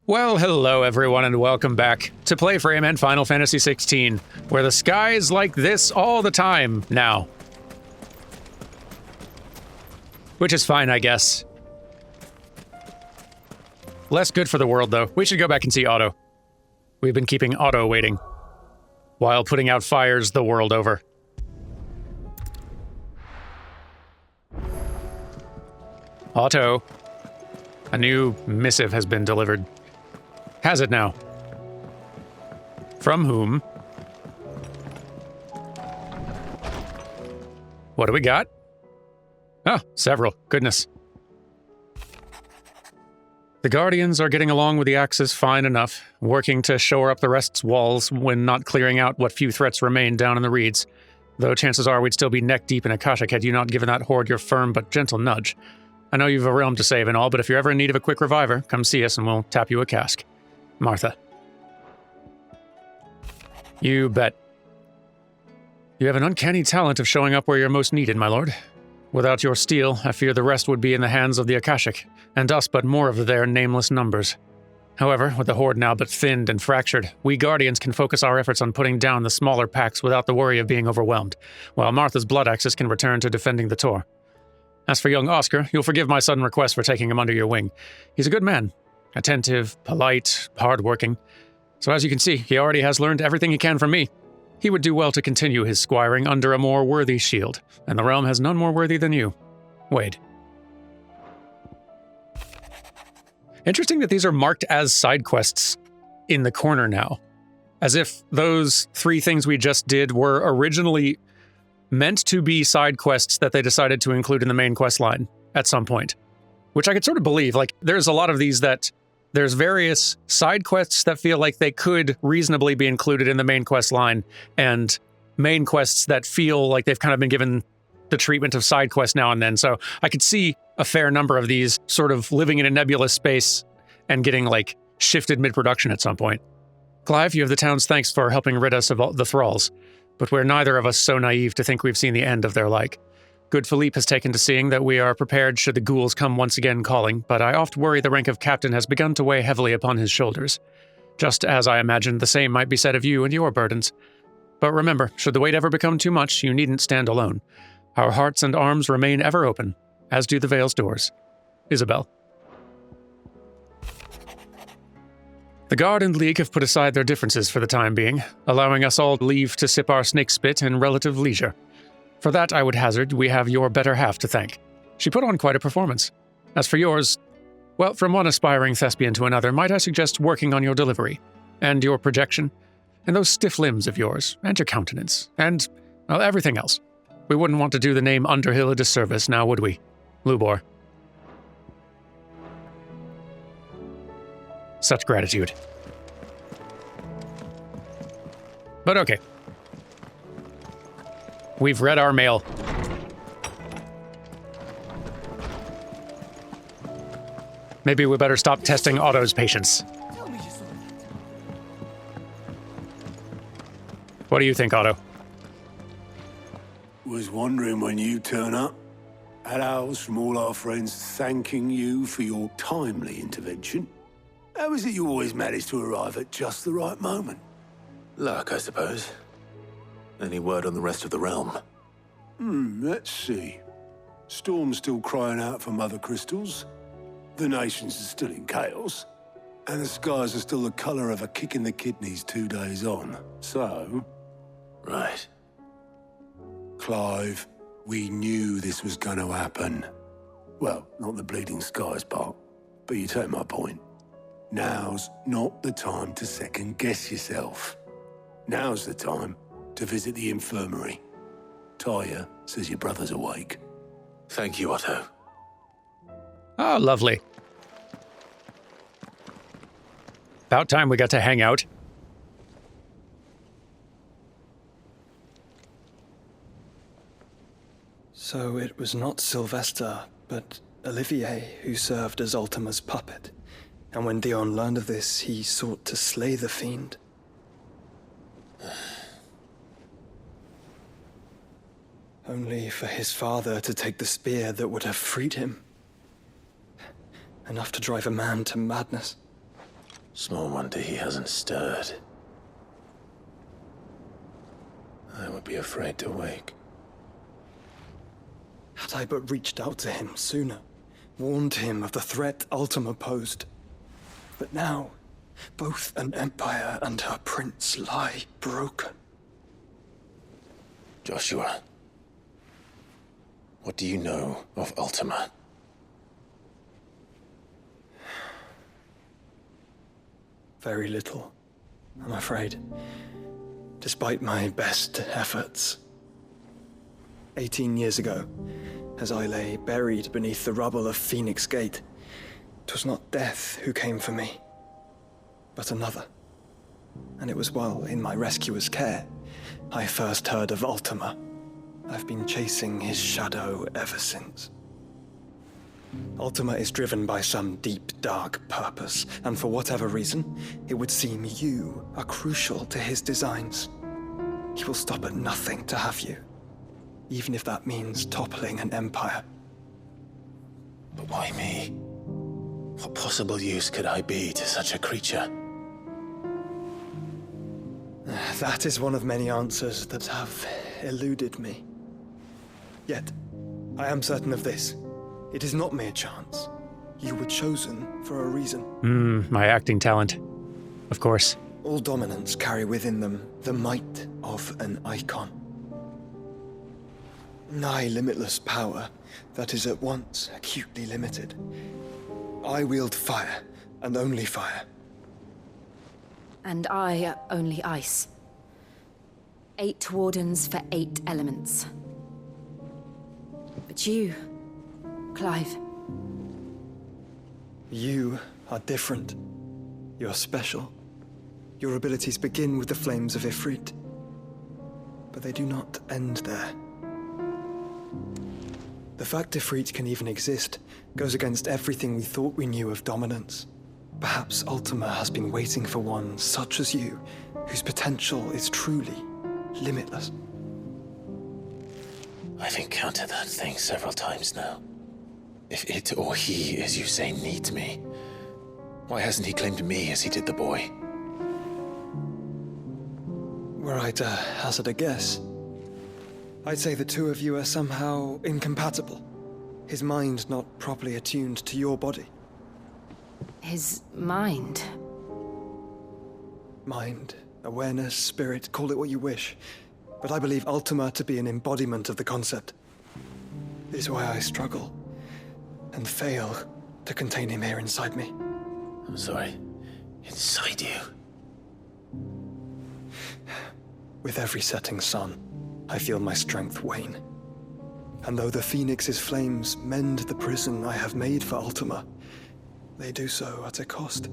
Well, hello everyone and welcome back to PlayFrame and Final Fantasy XVI, where the sky is like this all the time now. Which is fine, I guess. Less good for the world, though. We should go back and see Otto. We've been keeping Otto waiting, while putting out fires the world over. Otto, a new missive has been delivered. Has it now? From whom? What do we got? Oh, several. Goodness. The Guardians are getting along with the Axis fine enough, working to shore up the rest's walls when not clearing out what few threats remain down in the reeds, though chances are we'd still be neck-deep in Akashic had you not given that horde your firm but gentle nudge. I know you've a realm to save and all, but if you're ever in need of a quick reviver, come see us and we'll tap you a cask. Martha. You bet. You have an uncanny talent of showing up where you're most needed, my lord. Without your steel, I fear the rest would be in the hands of the Akashic, and us but more of their nameless numbers. However, with the horde now but thinned and fractured, we Guardians can focus our efforts on putting down the smaller packs without the worry of being overwhelmed, while Martha's blood axis can return to defending the Tor. As for young Oscar, you'll forgive my sudden request for taking him under your wing. He's a good man. Attentive, polite, hard-working. So as you can see, he already has learned everything he can from me. He would do well to continue his squiring under a more worthy shield, and the realm has none more worthy than you. Wade. Interesting that these are marked as side quests in the corner now. As if those 3 things we just did were originally meant to be side quests that they decided to include in the main quest line at some point. Which I could sort of believe. Like, there's a lot of these that there's various side quests that feel like they could reasonably be included in the main quest line, and main quests that feel like they've kind of been given the treatment of side quests now and then. So I could see a fair number of these sort of living in a nebulous space and getting, like, shifted mid-production at some point. Clive, you have the town's thanks for helping rid us of all the thralls, but we're neither of us so naive to think we've seen the end of their like. Good Philippe has taken to seeing that we are prepared should the ghouls come once again calling, but I oft worry the rank of captain has begun to weigh heavily upon his shoulders. Just as I imagined the same might be said of you and your burdens. But remember, should the weight ever become too much, you needn't stand alone. Our hearts and arms remain ever open, as do the Vale's doors. Isabel. The Guard and League have put aside their differences for the time being, allowing us all leave to sip our snake spit in relative leisure. For that, I would hazard, we have your better half to thank. She put on quite a performance. As for yours, well, from one aspiring thespian to another, might I suggest working on your delivery, and your projection, and those stiff limbs of yours, and your countenance, and, well, everything else. We wouldn't want to do the name Underhill a disservice, now would we? Lubor. Such gratitude. But okay. We've read our mail. Maybe we better stop testing Otto's patience. What do you think, Otto? Was wondering when you turn up. Had owls from all our friends thanking you for your timely intervention. How is it you always manage to arrive at just the right moment? Luck, I suppose. Any word on the rest of the realm? Let's see. Storm's still crying out for mother crystals. The nations are still in chaos. And the skies are still the colour of a kick in the kidneys 2 days on. So... Right. Clive, we knew this was going to happen. Well, not the bleeding skies part, but you take my point. Now's not the time to second-guess yourself. Now's the time to visit the infirmary. Taya says your brother's awake. Thank you, Otto. Oh, lovely. About time we got to hang out. So it was not Sylvester, but Olivier who served as Ultima's puppet. And when Dion learned of this, he sought to slay the fiend. Only for his father to take the spear that would have freed him. Enough to drive a man to madness. Small wonder he hasn't stirred. I would be afraid to wake. Had I but reached out to him sooner, warned him of the threat Ultima posed. But now, both an empire and her prince lie broken. Joshua, what do you know of Ultima? Very little, I'm afraid. Despite my best efforts. 18 years ago, as I lay buried beneath the rubble of Phoenix Gate, 'twas not death who came for me, but another. And it was while in my rescuer's care I first heard of Ultima. I've been chasing his shadow ever since. Ultima is driven by some deep, dark purpose, and for whatever reason, it would seem you are crucial to his designs. He will stop at nothing to have you, even if that means toppling an empire. But why me? What possible use could I be to such a creature? That is one of many answers that have eluded me. Yet, I am certain of this. It is not mere chance. You were chosen for a reason. My acting talent. Of course. All dominants carry within them the might of an icon. Nigh limitless power that is at once acutely limited. I wield fire, and only fire. And I only ice. 8 wardens for 8 elements. But you, Clive. You are different. You're special. Your abilities begin with the flames of Ifrit. But they do not end there. The fact Ifrit can even exist goes against everything we thought we knew of dominance. Perhaps Ultima has been waiting for one such as you, whose potential is truly limitless. I've encountered that thing several times now. If it or he, as you say, needs me, why hasn't he claimed me as he did the boy? Were I to hazard a guess, I'd say the two of you are somehow incompatible. His mind not properly attuned to your body. His mind. Mind, awareness, spirit, call it what you wish. But I believe Ultima to be an embodiment of the concept. It is why I struggle and fail to contain him here inside me. I'm sorry. Inside you? With every setting sun, I feel my strength wane. And though the Phoenix's flames mend the prison I have made for Ultima, they do so at a cost.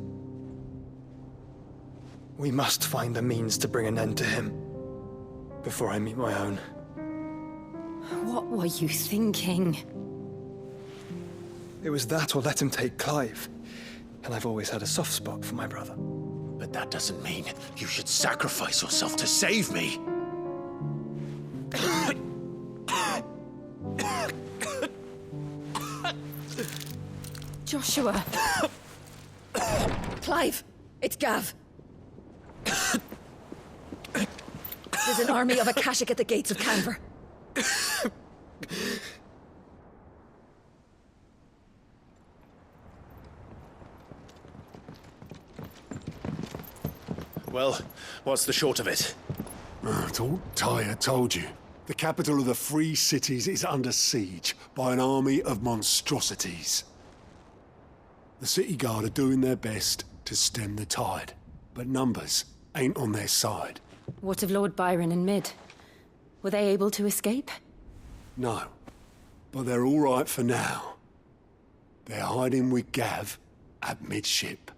We must find a means to bring an end to him before I meet my own. What were you thinking? It was that or let him take Clive. And I've always had a soft spot for my brother. But that doesn't mean you should sacrifice yourself to save me. Joshua. Clive, it's Gav. There's an army of Akashic at the gates of Kanver. Well, what's the short of it? It's all Tyre told you. The capital of the Free Cities is under siege by an army of monstrosities. The city guard are doing their best to stem the tide, but numbers ain't on their side. What of Lord Byron and Mid? Were they able to escape? No, but they're all right for now. They're hiding with Gav at midship.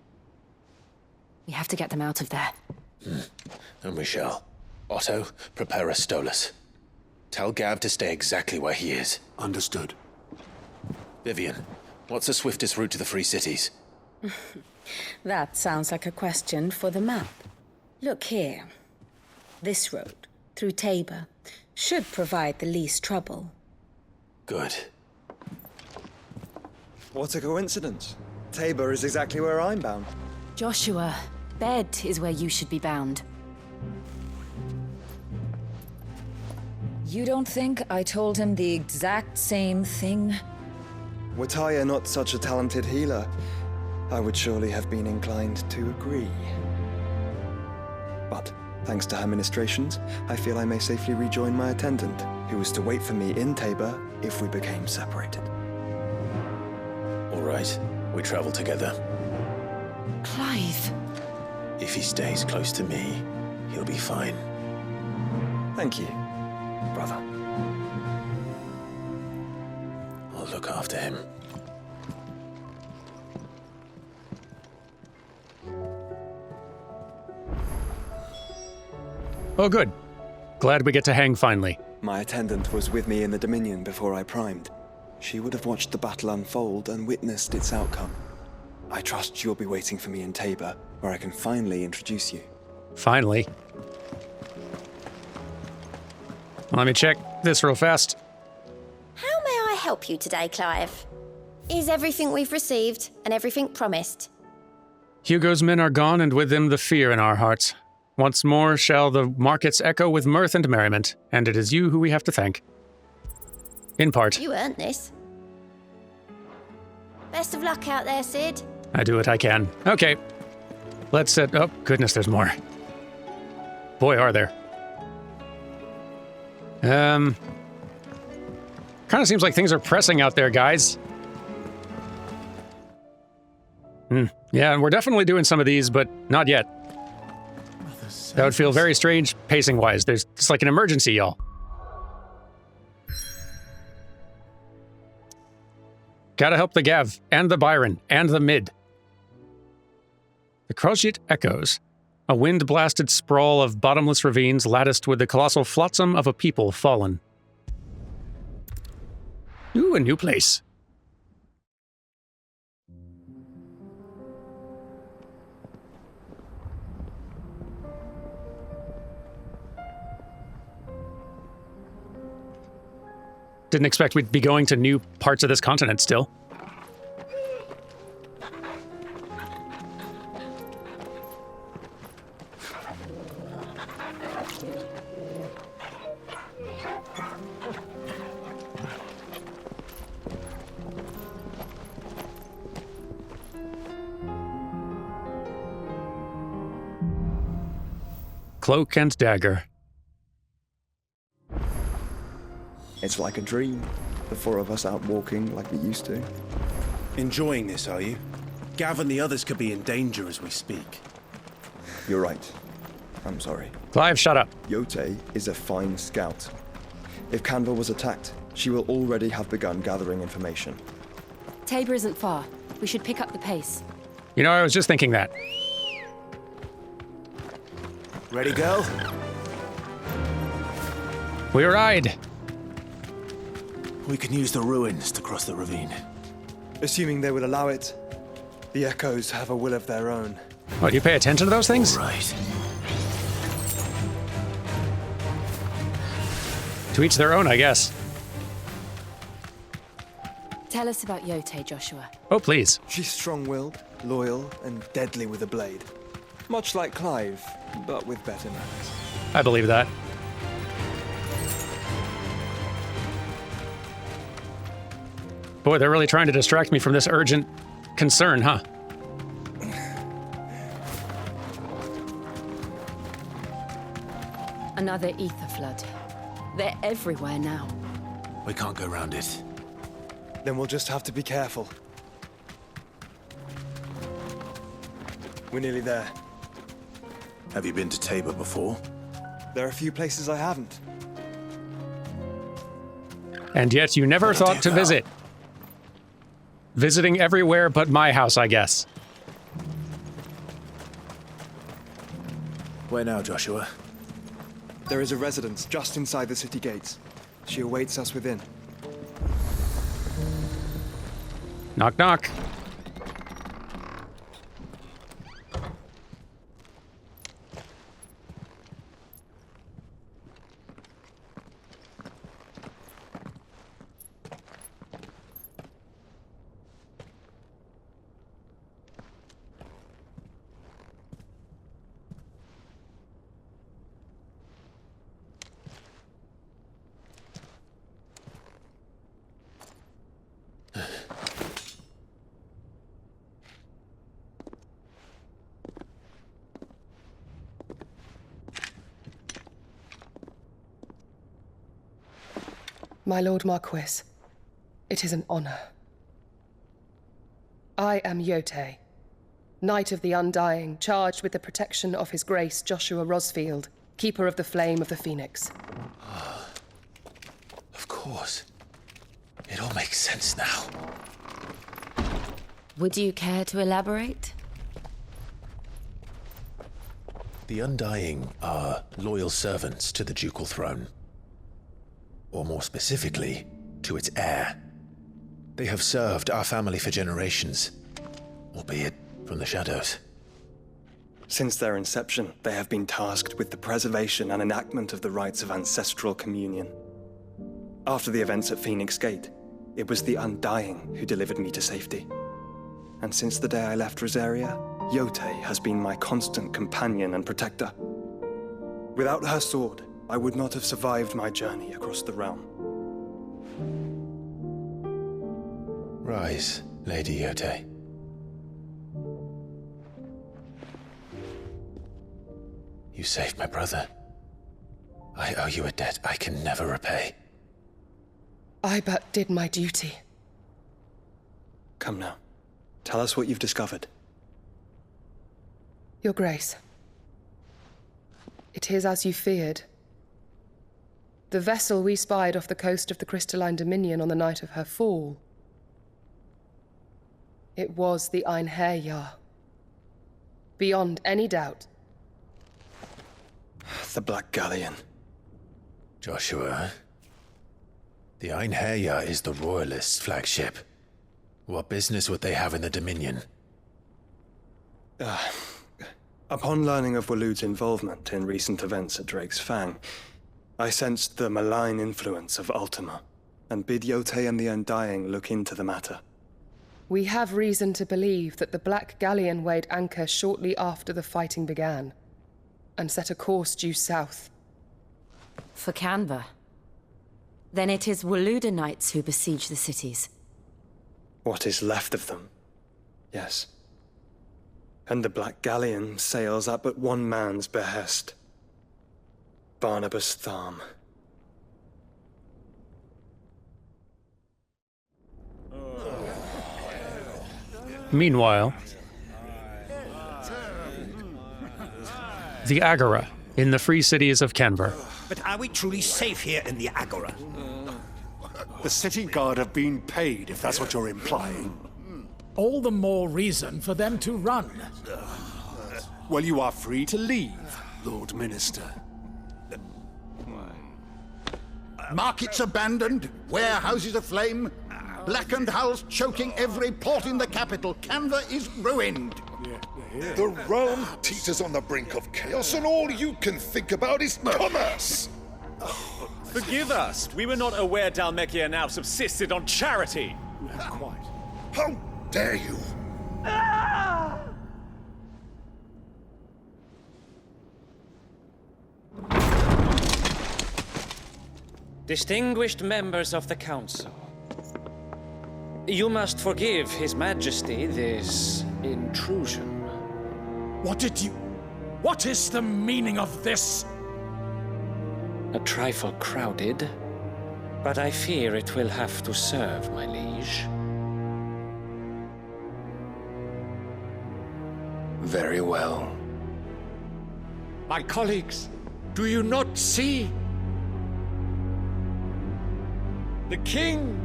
We have to get them out of there. And we shall. Otto, prepare a Stolas. Tell Gav to stay exactly where he is. Understood. Vivian, what's the swiftest route to the Free Cities? That sounds like a question for the map. Look here. This road, through Tabor, should provide the least trouble. Good. What a coincidence. Tabor is exactly where I'm bound. Joshua, bed is where you should be bound. You don't think I told him the exact same thing? Were Tyre not such a talented healer, I would surely have been inclined to agree. But, thanks to her ministrations, I feel I may safely rejoin my attendant, who was to wait for me in Tabor if we became separated. All right, we travel together. Clive. If he stays close to me, he'll be fine. Thank you, brother. I'll look after him. Oh, good. Glad we get to hang finally. My attendant was with me in the Dominion before I primed. She would have watched the battle unfold and witnessed its outcome. I trust you'll be waiting for me in Tabor, where I can finally introduce you. Finally. Let me check this real fast. How may I help you today, Clive? Is everything we've received and everything promised? Hugo's men are gone, and with them the fear in our hearts. Once more shall the markets echo with mirth and merriment, and it is you who we have to thank. In part. You earned this. Best of luck out there, Sid. I do what I can. Okay. Let's set... Oh, goodness, there's more. Boy, are there. Kind of seems like things are pressing out there, guys. Yeah, and we're definitely doing some of these, but not yet. That would feel very strange pacing-wise. It's like an emergency, y'all. Gotta help the Gav, and the Byron, and the Mid. The Krojit echoes, a wind-blasted sprawl of bottomless ravines latticed with the colossal flotsam of a people fallen. Ooh, a new place. Didn't expect we'd be going to new parts of this continent still. Cloak and dagger. It's like a dream. The four of us out walking like we used to. Enjoying this, are you? Gav and the others could be in danger as we speak. You're right. I'm sorry. Clive, shut up. Yote is a fine scout. If Kanver was attacked, she will already have begun gathering information. Tabor isn't far. We should pick up the pace. You know, I was just thinking that. Ready, girl? We ride. We can use the ruins to cross the ravine. Assuming they would allow it, the Echoes have a will of their own. What, you pay attention to those things? Right. To each their own, I guess. Tell us about Yote, Joshua. Oh, please. She's strong-willed, loyal, and deadly with a blade. Much like Clive, but with better manners. I believe that. Boy, they're really trying to distract me from this urgent concern, huh? Another ether flood. They're everywhere now. We can't go around it. Then we'll just have to be careful. We're nearly there. Have you been to Tabor before? There are a few places I haven't. And yet you never thought to visit. Visiting everywhere but my house, I guess. Where now, Joshua? There is a residence just inside the city gates. She awaits us within. Knock, knock. My Lord Marquis, it is an honor. I am Yote, Knight of the Undying, charged with the protection of His Grace Joshua Rosfield, Keeper of the Flame of the Phoenix. Of course. It all makes sense now. Would you care to elaborate? The Undying are loyal servants to the ducal throne. Or more specifically, to its heir. They have served our family for generations, albeit from the shadows. Since their inception, they have been tasked with the preservation and enactment of the rites of ancestral communion. After the events at Phoenix Gate, it was the Undying who delivered me to safety. And since the day I left Rosaria, Yote has been my constant companion and protector. Without her sword, I would not have survived my journey across the realm. Rise, Lady Yote. You saved my brother. I owe you a debt I can never repay. I but did my duty. Come now. Tell us what you've discovered. Your Grace. It is as you feared. The vessel we spied off the coast of the Crystalline Dominion on the night of her fall. It was the Einherjar. Beyond any doubt. The Black Galleon. Joshua, the Einherjar is the Royalists' flagship. What business would they have in the Dominion? Upon learning of Waloed's involvement in recent events at Drake's Fang, I sensed the malign influence of Ultima, and bid Yote and the Undying look into the matter. We have reason to believe that the Black Galleon weighed anchor shortly after the fighting began, and set a course due south. For Kanver. Then it is Waloed Knights who besiege the cities. What is left of them, yes. And the Black Galleon sails at but one man's behest. Barnabas Tharm. Meanwhile, the Agora in the free cities of Kanver. But are we truly safe here in the Agora? The city guard have been paid, if that's what you're implying. All the more reason for them to run. Well, you are free to leave, Lord Minister. Markets abandoned, warehouses aflame, blackened hulls choking every port in the capital. Kanver is ruined. The realm teeters on the brink of chaos, and all you can think about is commerce. Forgive us. We were not aware Dhalmekia now subsisted on charity. Quite. How dare you? Distinguished members of the Council, you must forgive His Majesty this intrusion. What is the meaning of this? A trifle crowded, but I fear it will have to serve, my liege. Very well. My colleagues, do you not see? The King!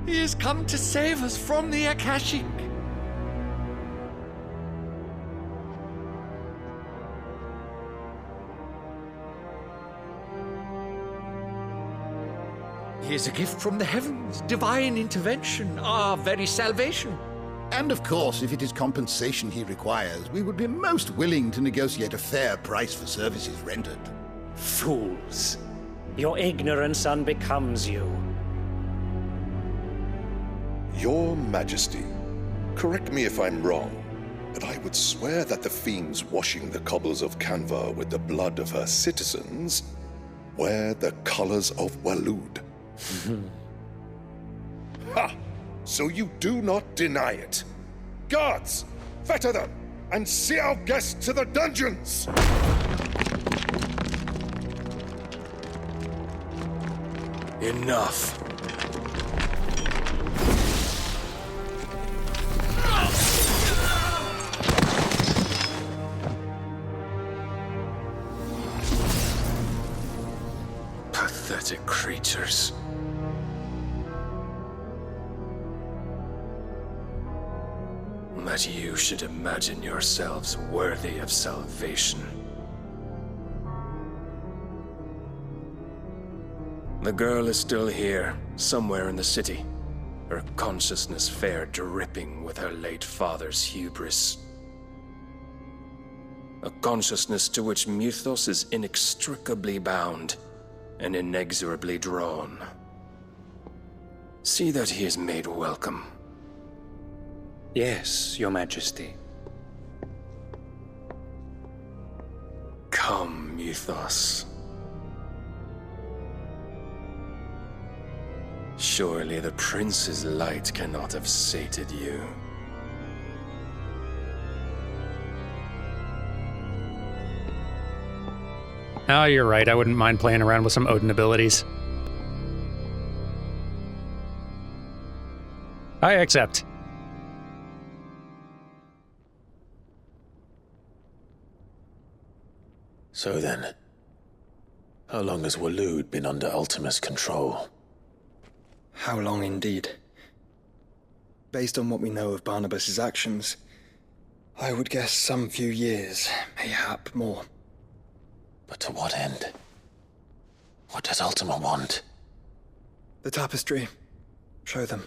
He has come to save us from the Akashic! He is a gift from the heavens, divine intervention, our very salvation. And of course, if it is compensation he requires, we would be most willing to negotiate a fair price for services rendered. Fools! Your ignorance unbecomes you. Your Majesty, correct me if I'm wrong, but I would swear that the fiends washing the cobbles of Kanver with the blood of her citizens wear the colors of Waloed. Ha! So you do not deny it. Guards, fetter them, and see our guests to the dungeons! Enough. Pathetic creatures. That you should imagine yourselves worthy of salvation. The girl is still here, somewhere in the city, her consciousness fair dripping with her late father's hubris. A consciousness to which Mythos is inextricably bound and inexorably drawn. See that he is made welcome. Yes, Your Majesty. Come, Mythos. Surely the prince's light cannot have sated you. Oh, you're right. I wouldn't mind playing around with some Odin abilities. I accept. So then, how long has Waloed been under Ultima's control? How long indeed? Based on what we know of Barnabas's actions, I would guess some few years, mayhap more. But to what end? What does Ultima want? The tapestry. Show them.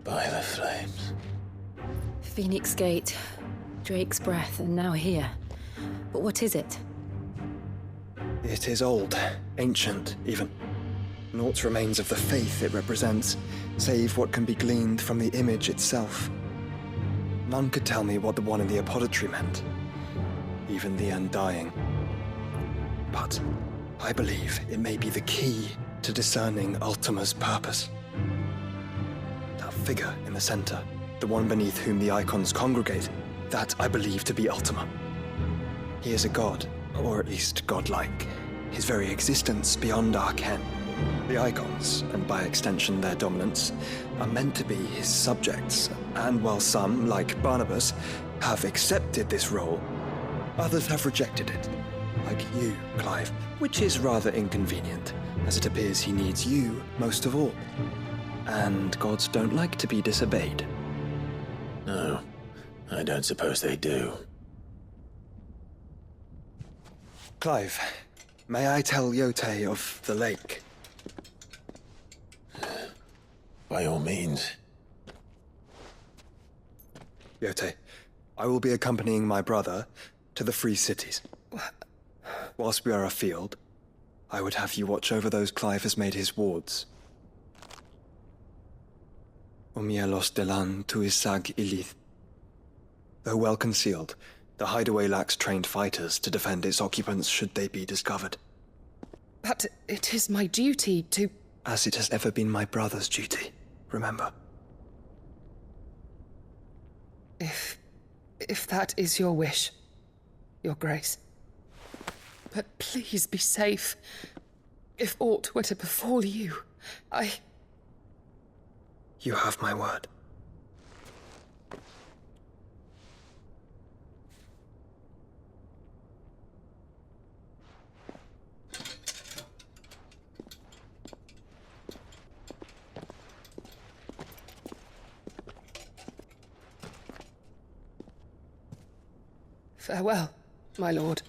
By the flames. Phoenix Gate, Drake's Breath, and now here. But what is it? It is old, ancient, even. Naught remains of the faith it represents, save what can be gleaned from the image itself. None could tell me what the one in the apothecary meant, even the Undying. But I believe it may be the key to discerning Ultima's purpose. That figure in the center, the one beneath whom the icons congregate, that I believe to be Ultima. He is a god, or at least godlike, his very existence beyond our ken. The icons, and by extension their dominance, are meant to be his subjects, and while some, like Barnabas, have accepted this role, others have rejected it, like you, Clive, which is rather inconvenient, as it appears he needs you most of all. And gods don't like to be disobeyed. No, I don't suppose they do. Clive, may I tell Yote of the lake? By all means. Yote, I will be accompanying my brother to the Free Cities. Whilst we are afield, I would have you watch over those Clive has made his wards. Omielos delan tuisag ilith. Though well concealed, the hideaway lacks trained fighters to defend its occupants should they be discovered. But it is my duty to... As it has ever been my brother's duty, remember. If that is your wish, Your Grace. But please be safe. If aught were to befall you, You have my word. Farewell, my lord,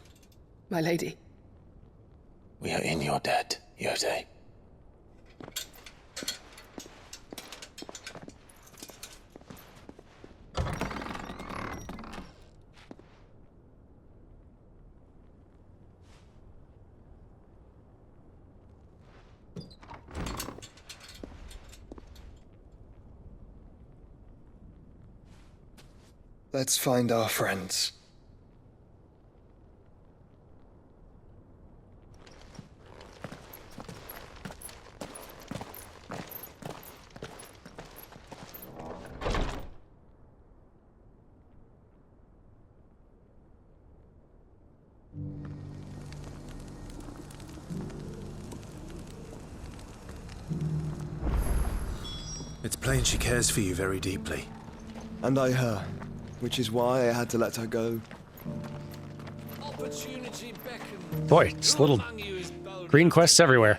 my lady. We are in your debt, Yote. Let's find our friends. It's plain she cares for you very deeply. And I her, which is why I had to let her go. Boy, just little green quests everywhere.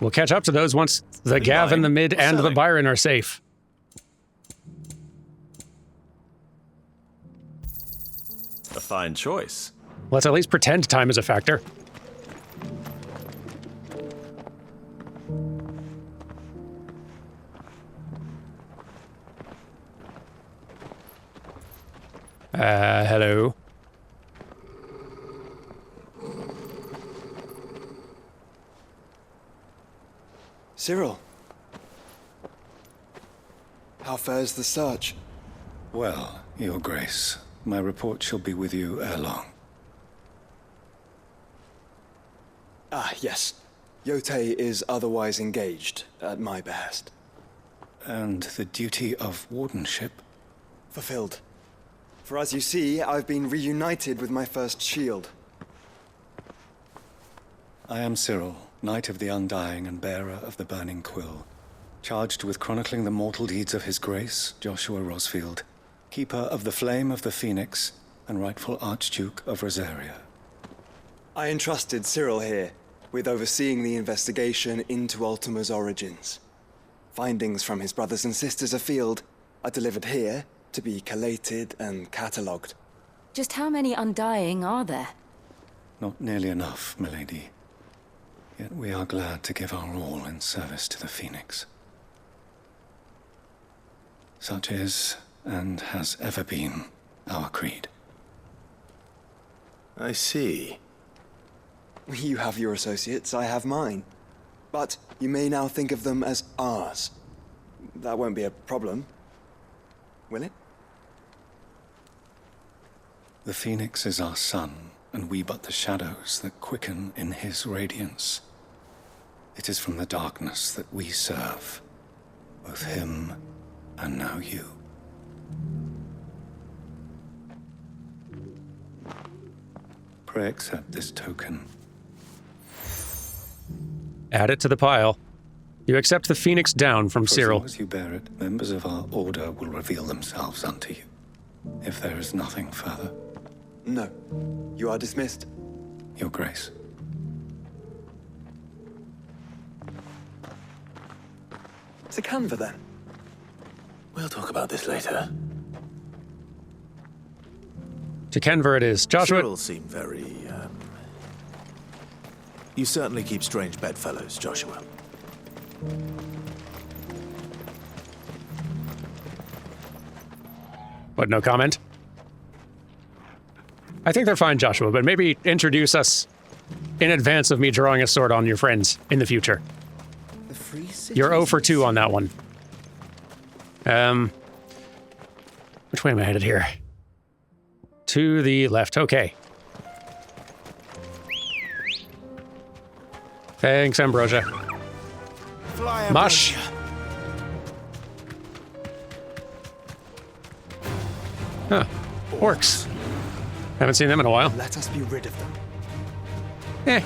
We'll catch up to those once the Gav and the Mid and the Byron are safe. A fine choice. Let's at least pretend time is a factor. Hello. Cyril. How fares the search? Well, Your Grace, my report shall be with you ere long. Ah, yes. Yotei is otherwise engaged, at my behest. And the duty of wardenship? Fulfilled. For as you see, I've been reunited with my first shield. I am Cyril, Knight of the Undying and bearer of the Burning Quill, charged with chronicling the mortal deeds of His Grace, Joshua Rosfield, keeper of the Flame of the Phoenix and rightful Archduke of Rosaria. I entrusted Cyril here with overseeing the investigation into Ultima's origins. Findings from his brothers and sisters afield are delivered here to be collated and catalogued. Just how many Undying are there? Not nearly enough, milady. Yet we are glad to give our all in service to the Phoenix. Such is, and has ever been, our creed. I see. You have your associates, I have mine. But you may now think of them as ours. That won't be a problem, will it? The Phoenix is our sun, and we but the shadows that quicken in his radiance. It is from the darkness that we serve, both him and now you. Pray accept this token. Add it to the pile. You accept the Phoenix down from Cyril. As you bear it, members of our order will reveal themselves unto you. If there is nothing further. No. You are dismissed. Your Grace. To Kanver, then. We'll talk about this later. To Kanver it is. Joshua. Cyril seem very, You certainly keep strange bedfellows, Joshua. What, no comment? I think they're fine, Joshua, but maybe introduce us in advance of me drawing a sword on your friends in the future. You're 0 for 2 on that one. Which way am I headed here? To the left, okay. Thanks, Ambrosia. Mush. Huh. Orcs. Haven't seen them in a while. Let us be rid of them. Eh.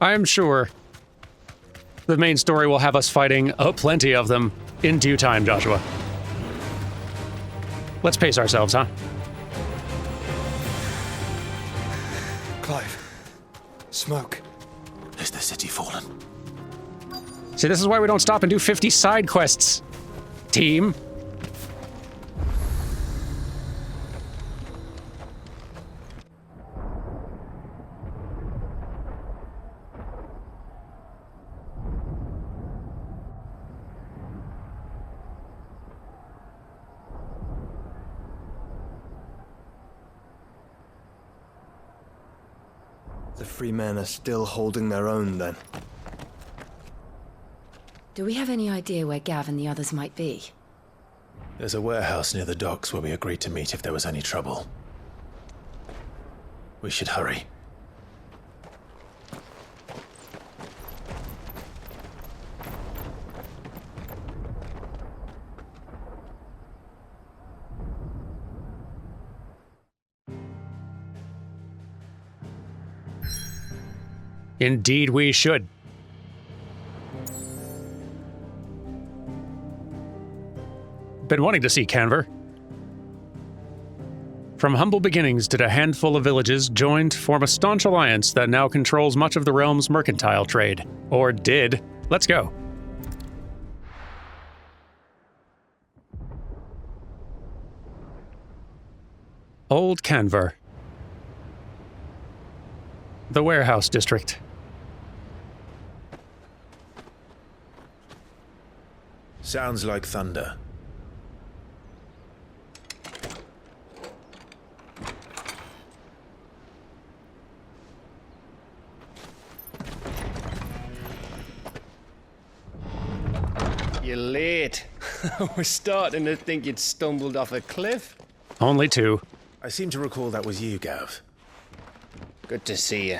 I am sure the main story will have us fighting plenty of them in due time, Joshua. Let's pace ourselves, huh? Clive. Smoke. Is the city fallen? See, this is why we don't stop and do 50 side quests. Team. The free men are still holding their own, then. Do we have any idea where Gav and the others might be? There's a warehouse near the docks where we agreed to meet if there was any trouble. We should hurry. Indeed we should. Been wanting to see Kanver. From humble beginnings did a handful of villages join to form a staunch alliance that now controls much of the realm's mercantile trade. Or did. Let's go. Old Kanver. The warehouse district. Sounds like thunder. You're late. We're starting to think you'd stumbled off a cliff. Only 2. I seem to recall that was you, Gav. Good to see you.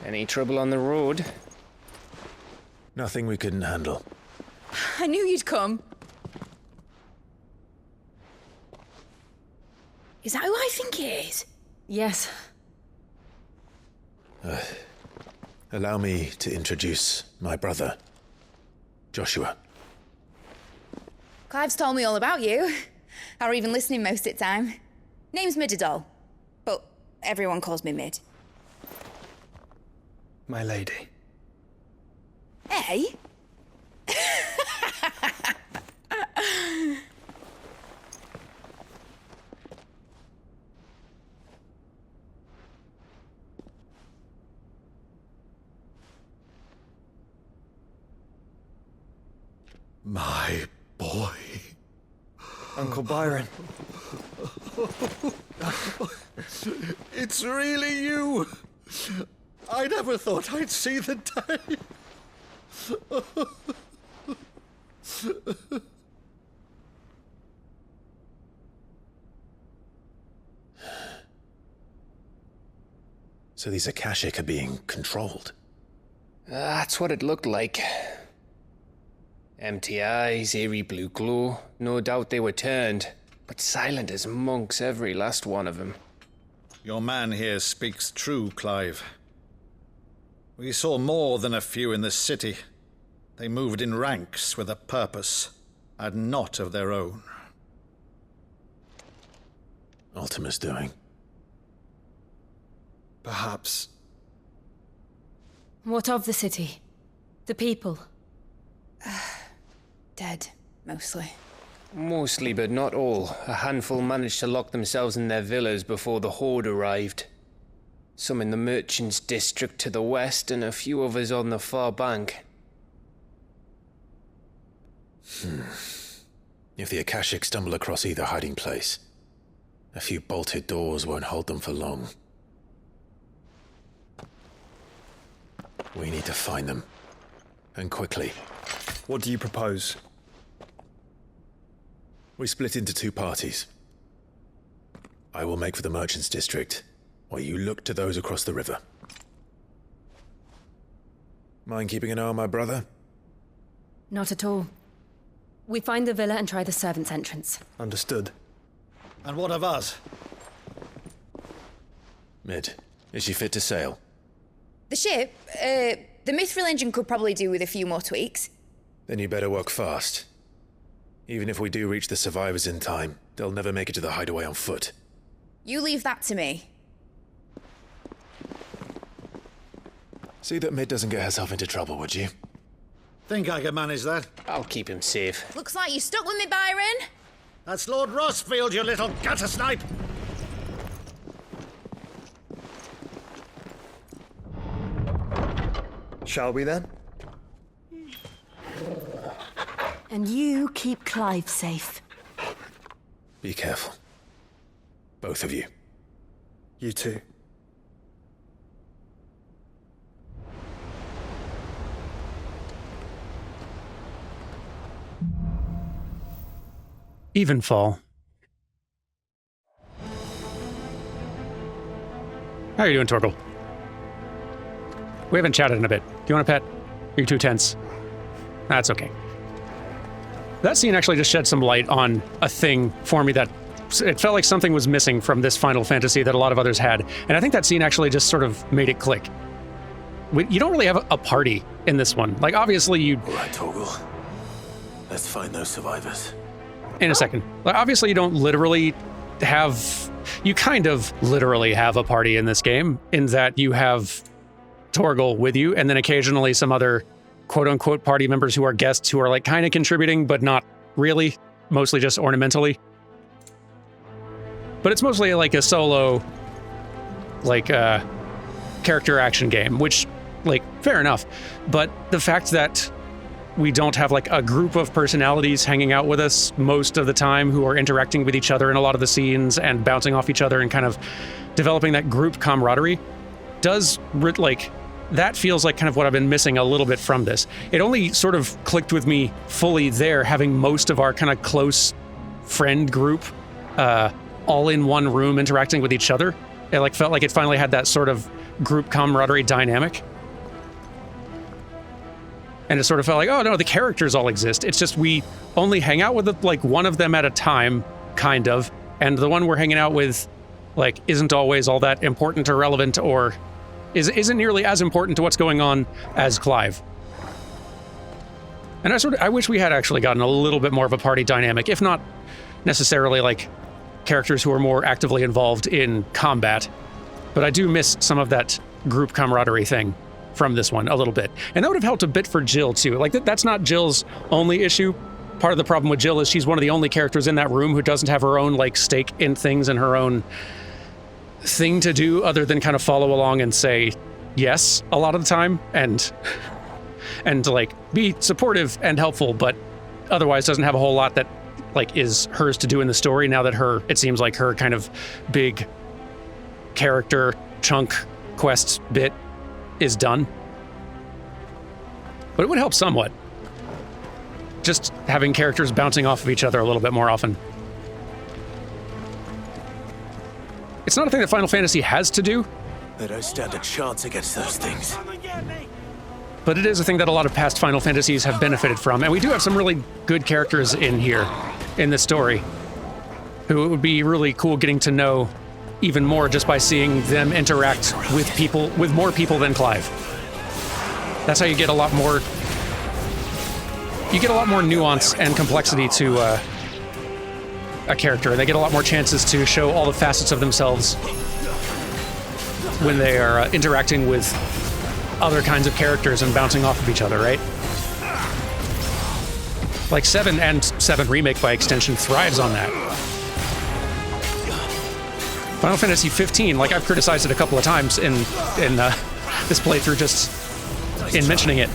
Any trouble on the road? Nothing we couldn't handle. I knew you'd come. Is that who I think it is? Yes. Allow me to introduce my brother, Joshua. Clive's told me all about you. Or even listening most of the time. Name's Midadol, but everyone calls me Mid. My lady. Hey? My boy. Uncle Byron. It's really you. I never thought I'd see the day. So these Akashic are being controlled? That's what it looked like. Empty eyes, eerie blue glow. No doubt they were turned, but silent as monks, every last one of them. Your man here speaks true, Clive. We saw more than a few in the city. They moved in ranks with a purpose, and not of their own. Ultima's doing. Perhaps. What of the city? The people? Dead, mostly. Mostly, but not all. A handful managed to lock themselves in their villas before the Horde arrived. Some in the merchants' district to the west, and a few others on the far bank. If the Akashic stumble across either hiding place, a few bolted doors won't hold them for long. We need to find them. And quickly. What do you propose? We split into 2 parties. I will make for the merchants' district, while you look to those across the river. Mind keeping an eye on my brother? Not at all. We find the villa and try the servants' entrance. Understood. And what of us? Mid, is she fit to sail? The ship, the mithril engine could probably do with a few more tweaks. Then you better work fast. Even if we do reach the survivors in time, they'll never make it to the hideaway on foot. You leave that to me. See that Mid doesn't get herself into trouble, would you? Think I can manage that? I'll keep him safe. Looks like you stuck with me, Byron. That's Lord Rossfield, you little gutter snipe! Shall we then? And you keep Clive safe. Be careful. Both of you. You too. Evenfall. How are you doing, Torgal? We haven't chatted in a bit. Do you want a pet? Are you too tense? That's okay. That scene actually just shed some light on a thing for me that it felt like something was missing from this Final Fantasy that a lot of others had. And I think that scene actually just sort of made it click. you don't really have a party in this one. Like, obviously you... All right, Torgal. Let's find those survivors. In a second. Like, obviously you don't literally have... You kind of literally have a party in this game, in that you have Torgal with you, and then occasionally some other quote-unquote party members who are guests who are like kind of contributing, but not really, mostly just ornamentally. But it's mostly like a solo, like, character action game, which, like, fair enough. But the fact that we don't have like a group of personalities hanging out with us most of the time who are interacting with each other in a lot of the scenes and bouncing off each other and kind of developing that group camaraderie does, like, that feels like kind of what I've been missing a little bit from this. It only sort of clicked with me fully there, having most of our kind of close friend group all in one room interacting with each other. It like felt like it finally had that sort of group camaraderie dynamic. And it sort of felt like, oh no, the characters all exist. It's just we only hang out with like one of them at a time, kind of. And the one we're hanging out with, like, isn't always all that important or relevant, or isn't nearly as important to what's going on as Clive. And I wish we had actually gotten a little bit more of a party dynamic, if not necessarily like characters who are more actively involved in combat. But I do miss some of that group camaraderie thing from this one a little bit. And that would have helped a bit for Jill too. Like, that's not Jill's only issue. Part of the problem with Jill is she's one of the only characters in that room who doesn't have her own like stake in things and her own thing to do other than kind of follow along and say yes a lot of the time and like be supportive and helpful, but otherwise doesn't have a whole lot that like is hers to do in the story now that it seems like her kind of big character chunk quest bit is done. But it would help somewhat. Just having characters bouncing off of each other a little bit more often. It's not a thing that Final Fantasy has to do. They don't stand a chance against those things. But it is a thing that a lot of past Final Fantasies have benefited from, and we do have some really good characters in here, in this story, who it would be really cool getting to know even more just by seeing them interact with people, with more people than Clive. That's how you get a lot more... You get a lot more nuance and complexity to a character, and they get a lot more chances to show all the facets of themselves when they are interacting with other kinds of characters and bouncing off of each other, right? Like 7 and 7 Remake by extension thrives on that. Final Fantasy 15, like I've criticized it a couple of times in this playthrough just in mentioning it,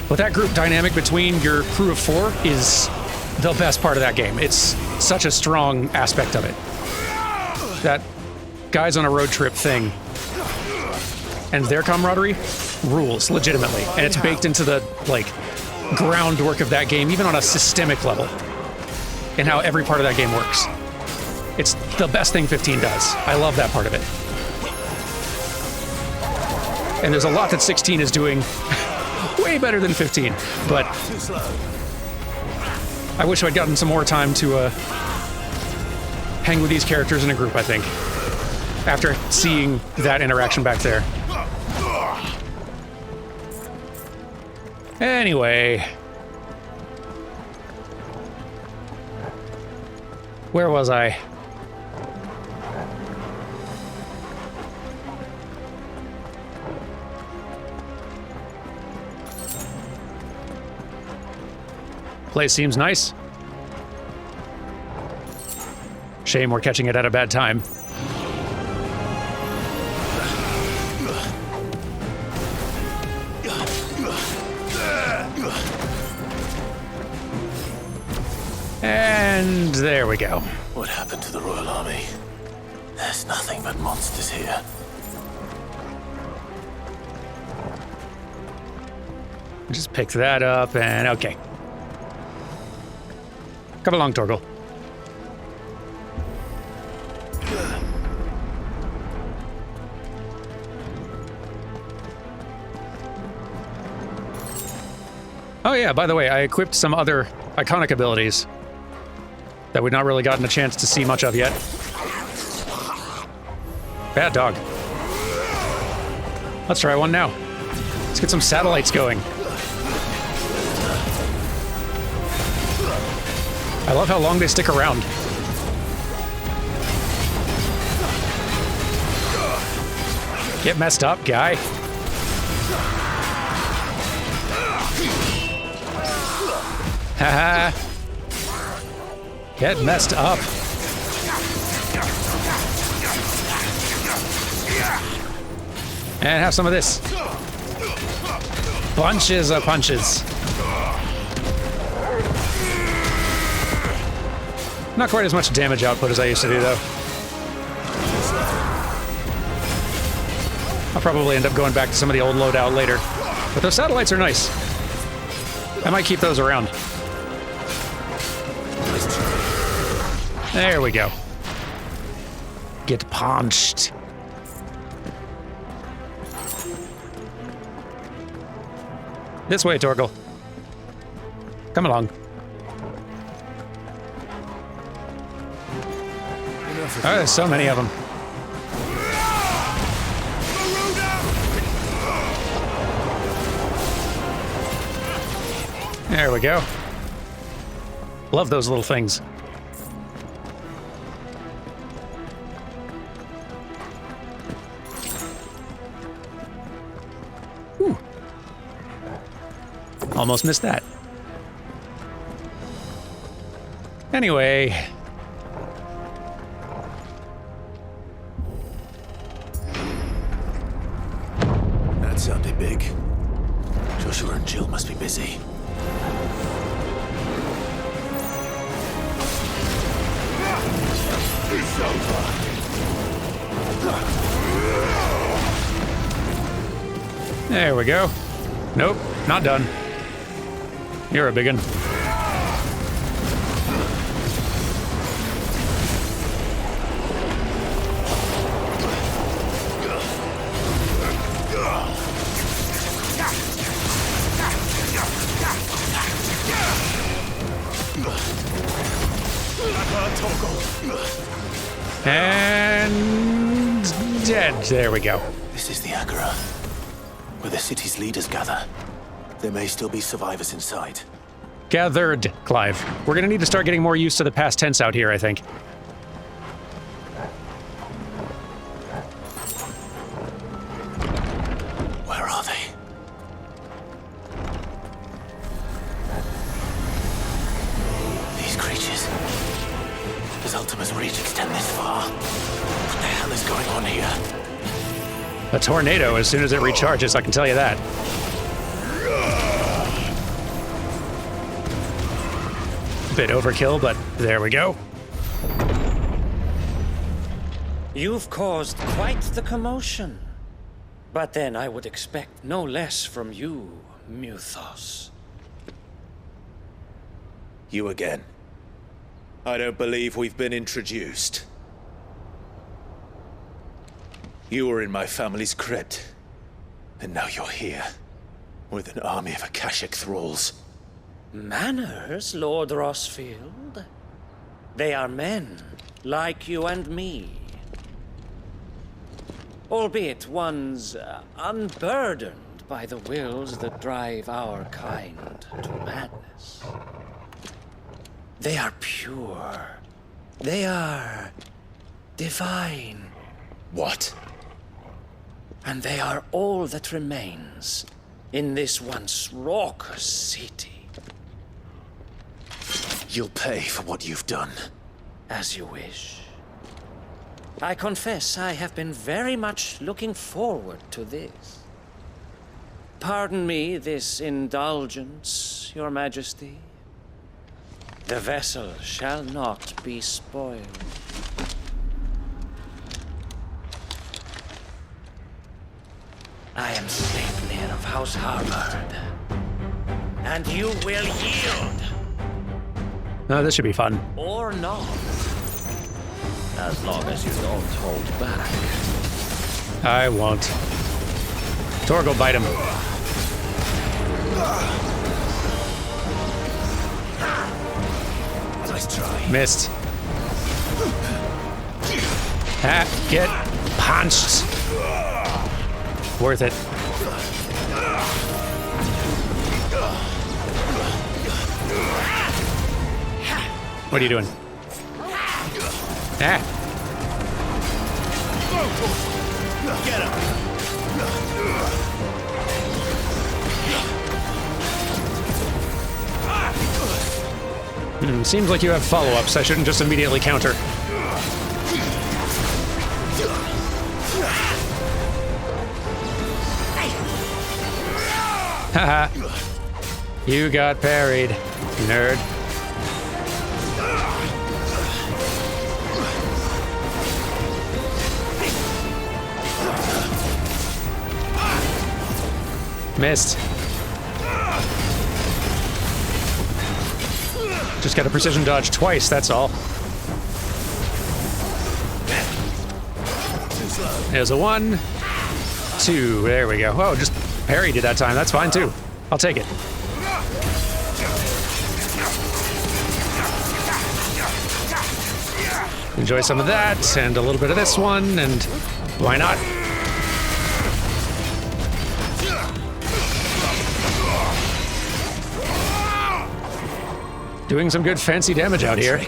but that group dynamic between your crew of 4 is the best part of that game. It's such a strong aspect of it. That guys on a road trip thing and their camaraderie rules legitimately, and it's baked into the like groundwork of that game, even on a systemic level, and how every part of that game works. It's the best thing 15 does. I love that part of it. And there's a lot that 16 is doing way better than 15, but I wish I'd gotten some more time to hang with these characters in a group, I think, after seeing that interaction back there. Anyway. Where was I? Place seems nice. Shame we're catching it at a bad time. And there we go. What happened to the Royal Army? There's nothing but monsters here. Just pick that up and okay. Come along, Torgal. Oh yeah, by the way, I equipped some other iconic abilities that we've not really gotten a chance to see much of yet. Bad dog. Let's try one now. Let's get some satellites going. I love how long they stick around. Get messed up, guy. Haha. Get messed up. And have some of this. Bunches of punches. Not quite as much damage output as I used to do, though. I'll probably end up going back to some of the old loadout later. But those satellites are nice. I might keep those around. There we go. Get punched. This way, Torgal. Come along. Oh, there's so many of them. There we go. Love those little things. Whew. Almost missed that. Anyway. That sounded big. Joshua and Jill must be busy. It's over. There we go. Nope, not done. You're a big one. And dead. There we go. This is the Agora, where the city's leaders gather. There may still be survivors inside. Gathered, Clive. We're gonna need to start getting more used to the past tense out here, I think. Where are they? These creatures. Does Ultima's reach extend this far? What the hell is going on here? A tornado as soon as it recharges, I can tell you that. Bit overkill, but there we go. You've caused quite the commotion. But then I would expect no less from you, Muthos. You again. I don't believe we've been introduced. You were in my family's crypt, and now you're here, with an army of Akashic thralls. Manners, Lord Rosfield? They are men, like you and me. Albeit ones unburdened by the wills that drive our kind to madness. They are pure. They are divine. What? And they are all that remains in this once raucous city. You'll pay for what you've done. As you wish. I confess I have been very much looking forward to this. Pardon me this indulgence, Your Majesty. The vessel shall not be spoiled. I am Sleipnir of House Harvard. And you will yield. Oh, this should be fun. Or not. As long as you don't hold back. I won't. Torgal, bite him. Nice try. Missed. Get punched. Worth it. What are you doing? Ah. Get him. Seems like you have follow-ups. I shouldn't just immediately counter. Haha. You got parried, nerd. Missed. Just got a precision dodge twice, that's all. There's a 1, 2, there we go. Oh, just parried it that time, that's fine too. I'll take it. Enjoy some of that, and a little bit of this one, and why not? Doing some good fancy damage out here.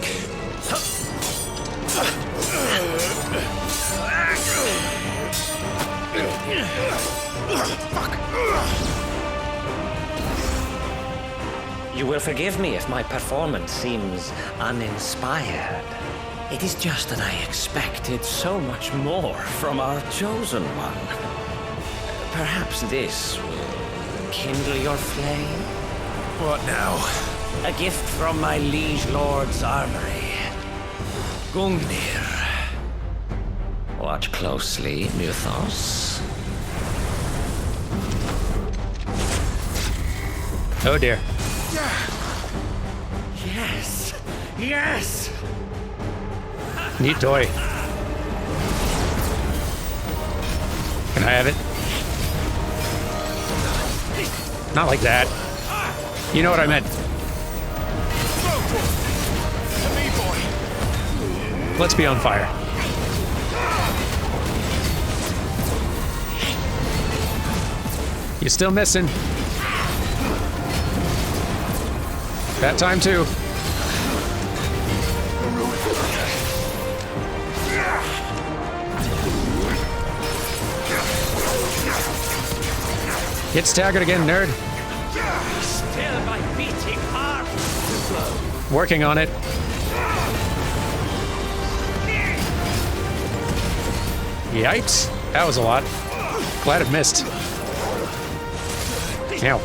You will forgive me if my performance seems uninspired. It is just that I expected so much more from our chosen one. Perhaps this will kindle your flame? What now? A gift from my liege lord's armory. Gungnir. Watch closely, Muthos. Oh dear. Yes! Yes! Neat toy. Can I have it? Not like that. You know what I meant. Let's be on fire. You still missing? That time too. Get staggered again, nerd. Still my beating heart. Working on it. Yipes. That was a lot. Glad it missed. Ow.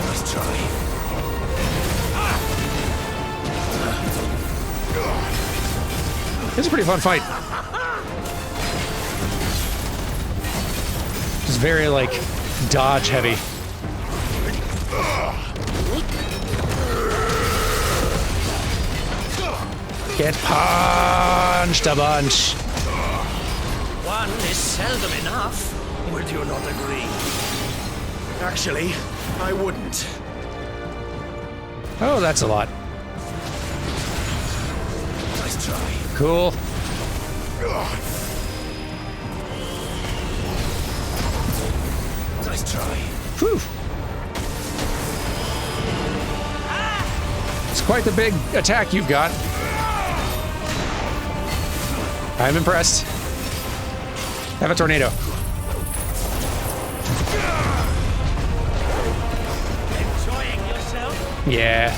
Let's try. It's a pretty fun fight. Just very, like, dodge heavy. Get punched a bunch. One is seldom enough. Would you not agree? Actually, I wouldn't. Oh, that's a lot. Nice try. Cool. Nice try. Whew. It's quite the big attack you've got. I'm impressed. Have a tornado. Enjoying yourself? Yeah.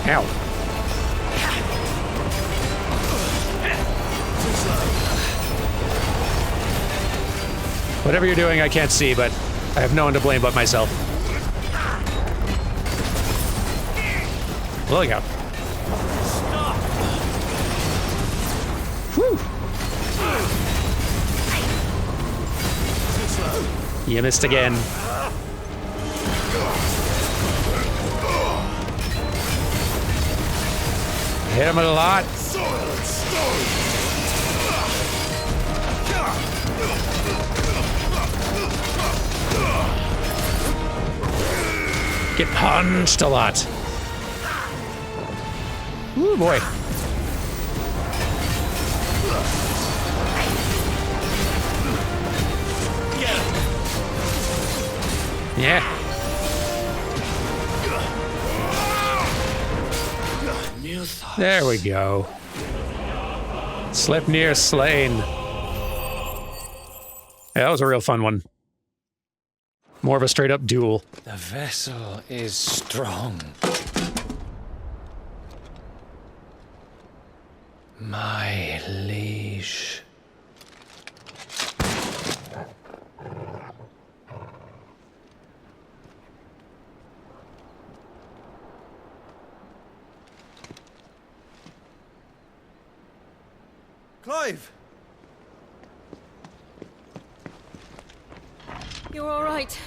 Ow. Whatever you're doing, I can't see, but I have no one to blame but myself. Look out. Whew. You missed again. Hit him a lot. Get punched a lot. Ooh, boy. Yeah. There we go. Sleipnir slain. Yeah, that was a real fun one. More of a straight up duel. The vessel is strong. My liege. Clive! You're all right.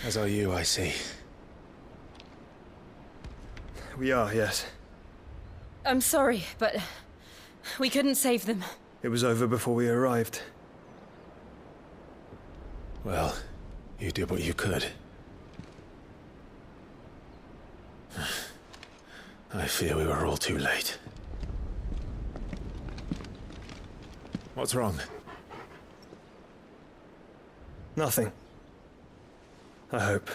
As are you, I see. We are, yes. I'm sorry, but we couldn't save them. It was over before we arrived. Well, you did what you could. I fear we were all too late. What's wrong? Nothing. I hope.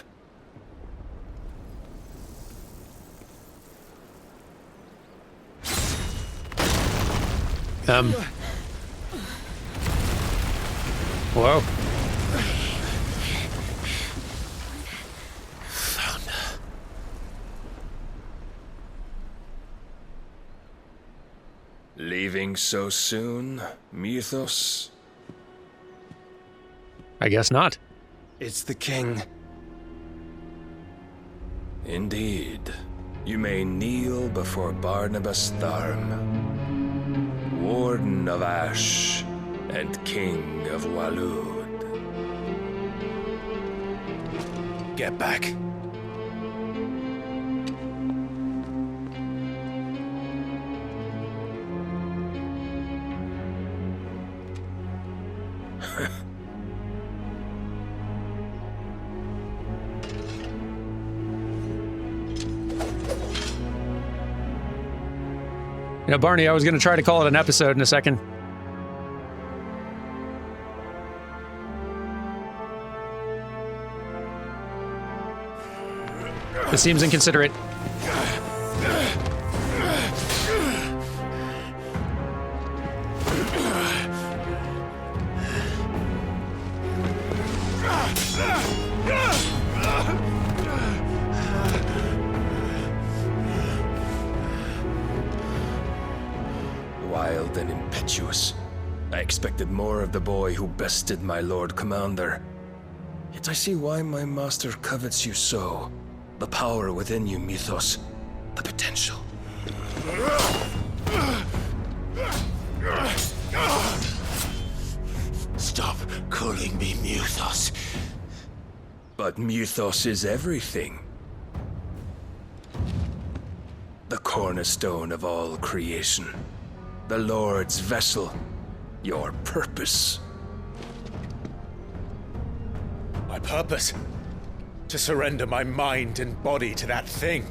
Whoa. Founder. Leaving so soon, Mythos? I guess not. It's the king. Indeed. You may kneel before Barnabas Tharm, Warden of Ash and King of Walud. Get back. You know, Barney, I was going to try to call it an episode in a second. This seems inconsiderate. Wild and impetuous. I expected more of the boy who bested my Lord Commander. Yet I see why my master covets you so. The power within you, Mythos. The potential. Stop calling me Mythos. But Mythos is everything. The cornerstone of all creation. The Lord's vessel. Your purpose. My purpose? To surrender my mind and body to that thing.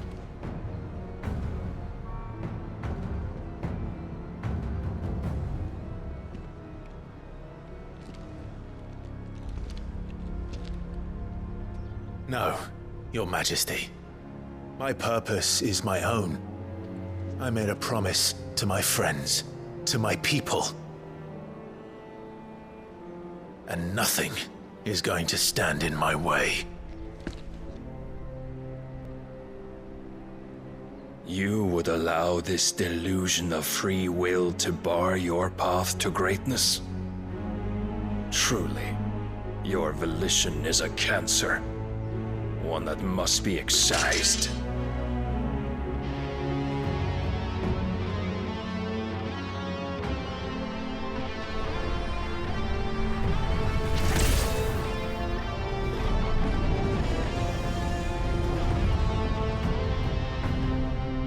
No, Your Majesty. My purpose is my own. I made a promise to my friends, to my people. And nothing is going to stand in my way. You would allow this delusion of free will to bar your path to greatness? Truly, your volition is a cancer, one that must be excised.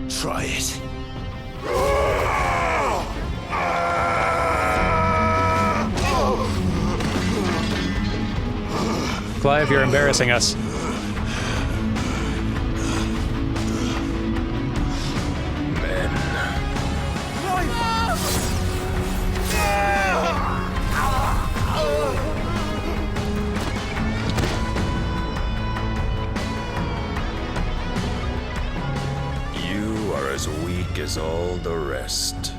Try it. Clive, you're embarrassing us. You are as weak as all the rest.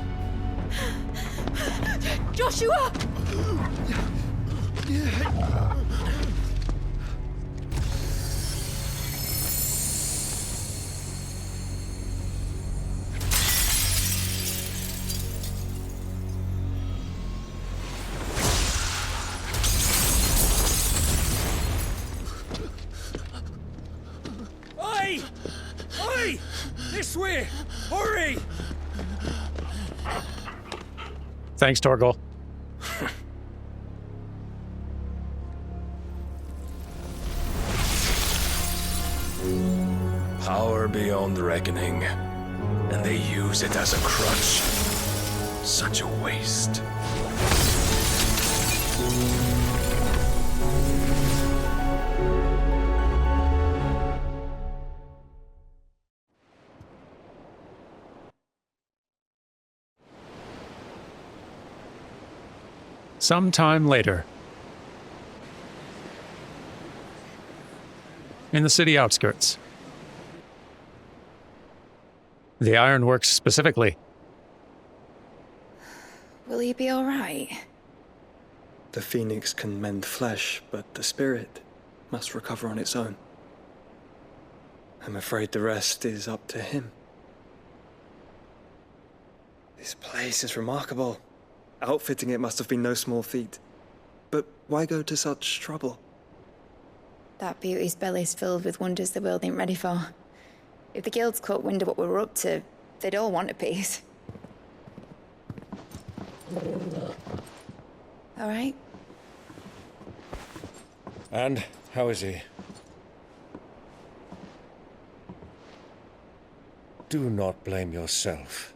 Joshua! Oi! Oi! This way! Hurry! Thanks, Torgal. Power beyond reckoning, and they use it as a crutch. Such a waste. Sometime later. In the city outskirts. The ironworks specifically. Will he be all right? The phoenix can mend flesh, but the spirit must recover on its own. I'm afraid the rest is up to him. This place is remarkable. Outfitting it must have been no small feat. But why go to such trouble? That beauty's belly's filled with wonders the world ain't ready for. If the guilds caught wind of what we were up to, they'd all want a piece. All right? And how is he? Do not blame yourself.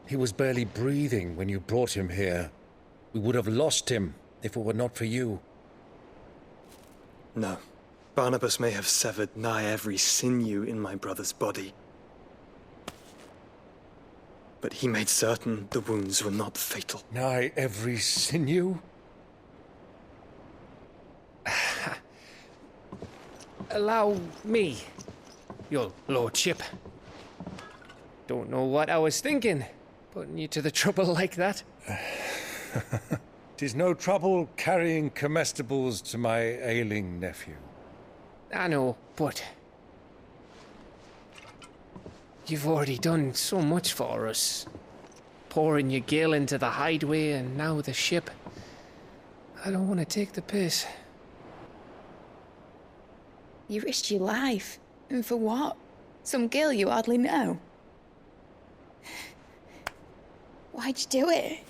He was barely breathing when you brought him here. We would have lost him if it were not for you. No. Barnabas may have severed nigh every sinew in my brother's body. But he made certain the wounds were not fatal. Nigh every sinew? Allow me, your lordship. Don't know what I was thinking, putting you to the trouble like that. 'Tis no trouble carrying comestibles to my ailing nephew. I know, but you've already done so much for us. Pouring your gale into the hideaway and now the ship. I don't want to take the piss. You risked your life. And for what? Some girl you hardly know. Why'd you do it?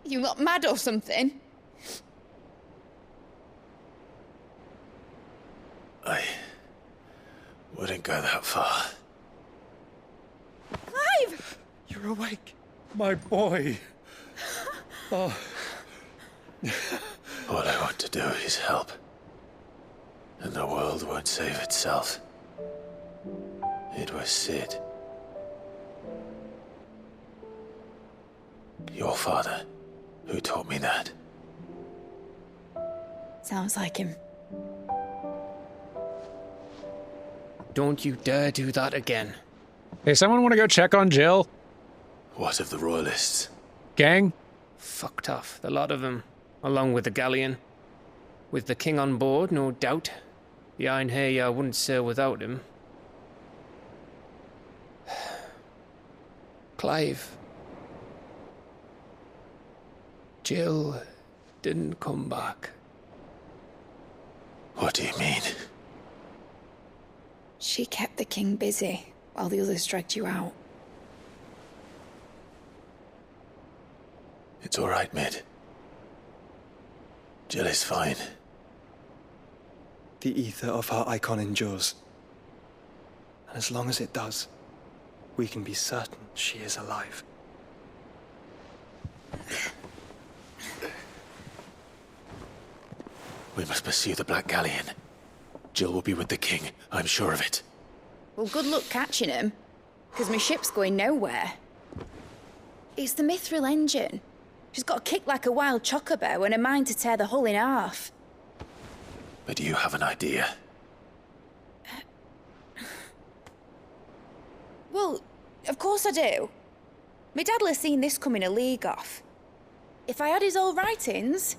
You not mad or something? I wouldn't go that far. Clive! You're awake, my boy. Oh. All I want to do is help. And the world won't save itself. It was Sid. Your father, who taught me that. Sounds like him. Don't you dare do that again. Hey, someone want to go check on Jill? What of the royalists? Gang? Fucked off, the lot of them, along with the galleon. With the king on board, no doubt. The Iron Hair wouldn't sail without him. Clive. Jill didn't come back. What do you mean? She kept the king busy while the others dragged you out. It's all right, Mid. Jill is fine. The ether of her icon endures. And as long as it does, we can be certain she is alive. We must pursue the Black Galleon. Jill will be with the king, I'm sure of it. Well, good luck catching him, because my ship's going nowhere. It's the Mithril engine. She's got a kick like a wild chocobo and a mind to tear the hull in half. But do you have an idea? Well, course I do. My dad'll have seen this coming a league off. If I had his old writings...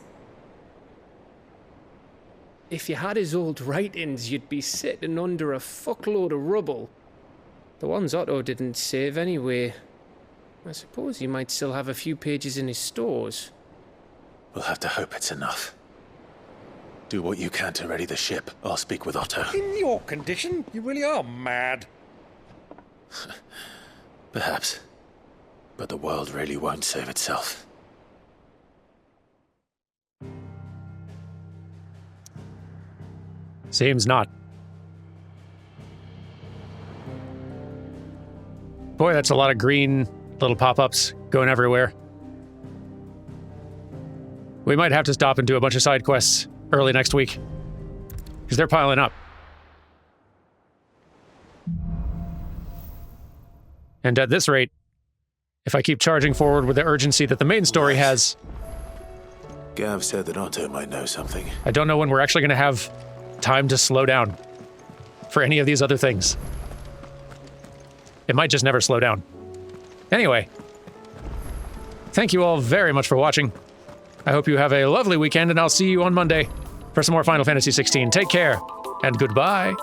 If you had his old writings, you'd be sitting under a fuckload of rubble. The ones Otto didn't save anyway. I suppose he might still have a few pages in his stores. We'll have to hope it's enough. Do what you can to ready the ship. I'll speak with Otto. In your condition, you really are mad. Perhaps. But the world really won't save itself. Seems not. Boy, that's a lot of green little pop-ups going everywhere. We might have to stop and do a bunch of side quests early next week, because they're piling up. And at this rate, if I keep charging forward with the urgency that the main story has... Gav said that Otto might know something. I don't know when we're actually going to have time to slow down for any of these other things. It might just never slow down. Anyway, thank you all very much for watching. I hope you have a lovely weekend, and I'll see you on Monday for some more Final Fantasy XVI. Take care, and goodbye.